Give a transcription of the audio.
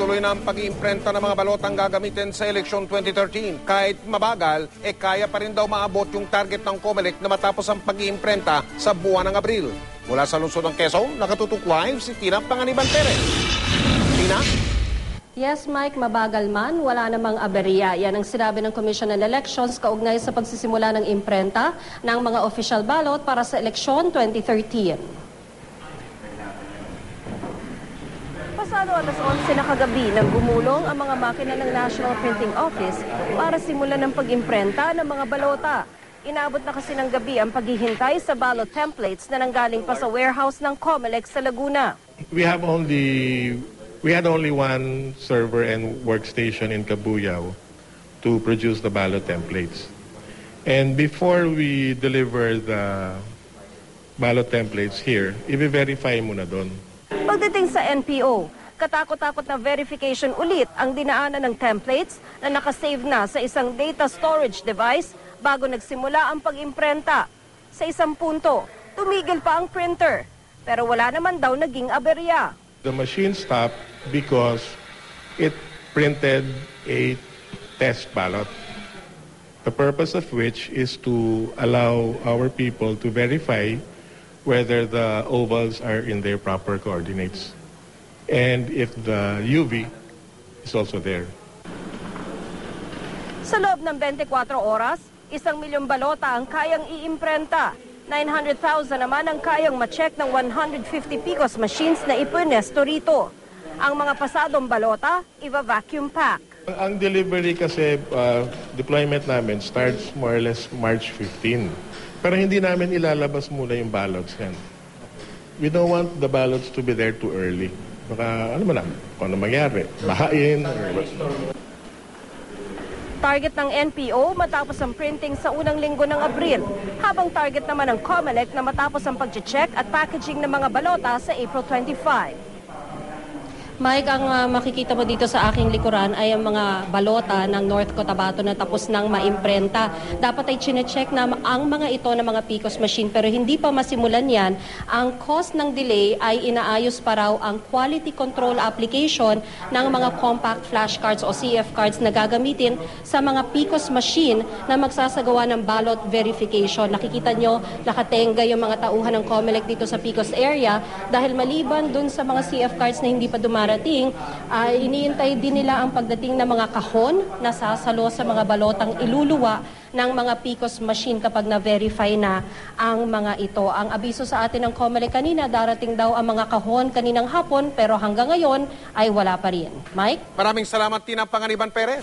tuloy-tuloy na ang pag-iimprenta ng mga balotang gagamitin sa eleksyon 2013. Kahit mabagal, kaya pa rin daw maabot yung target ng COMELEC na matapos ang pag-iimprenta sa buwan ng Abril. Mula sa lungsod ng Quezon, nakatutok live si Tina Panganiban Perez. Tina? Yes, Mike, mabagal man, wala namang aberya. Yan ang sinabi ng Commission on Elections kaugnay sa pagsisimula ng imprenta ng mga official ballot para sa eleksyon 2013. Pasado alas 11 na kagabi nang gumulong ang mga makina ng National Printing Office para simulan ng pag-imprenta ng mga balota. Inabot na kasi ng gabi ang paghihintay sa ballot templates na nanggaling pa sa warehouse ng COMELEC sa Laguna. We had only one server and workstation in Cabuyao to produce the ballot templates. And before we deliver the ballot templates here, i-verify muna doon. Pagdating sa NPO, katakot-takot na verification ulit ang dinaanan ng templates na nakasave na sa isang data storage device bago nagsimula ang pag-imprenta. Sa isang punto, tumigil pa ang printer, pero wala naman daw naging aberya. The machine stopped because it printed a test ballot, the purpose of which is to allow our people to verify whether the ovals are in their proper coordinates and if the UV is also there. Sa loob ng 24 oras, 1,000,000 balota ang kayang iimprenta. 900,000 naman ang kayang ma-check ng 150 PICOS machines na ipunesto rito. Ang mga pasadong balota, iva-vacuum pack. Ang delivery kasi, deployment namin starts more or less March 15. Pero hindi namin ilalabas muna yung ballots yan. We don't want the ballots to be there too early. Baka, ano man, kung ano mangyari, bahain. Target ng NPO matapos ang printing sa unang linggo ng Abril, habang target naman ng COMELEC na matapos ang pag-check at packaging ng mga balota sa April 25. Mike, ang makikita mo dito sa aking likuran ay ang mga balota ng North Cotabato na tapos nang maimprenta. Dapat ay chinecheck na ang mga ito na mga PICOS machine, pero hindi pa masimulan yan. Ang cause ng delay ay inaayos pa raw ang quality control application ng mga compact flashcards o CF cards na gagamitin sa mga PICOS machine na magsasagawa ng ballot verification. Nakikita nyo, nakatenga yung mga tauhan ng COMELEC dito sa PICOS area dahil maliban dun sa mga CF cards na hindi pa dumarating, iniintay din nila ang pagdating ng mga kahon na sasalo sa mga balotang iluluwa ng mga PICOS machine kapag na-verify na ang mga ito. Ang abiso sa atin ng COMELEC kanina, darating daw ang mga kahon kaninang hapon, pero hanggang ngayon ay wala pa rin. Mike? Maraming salamat, Tina Panganiban Perez.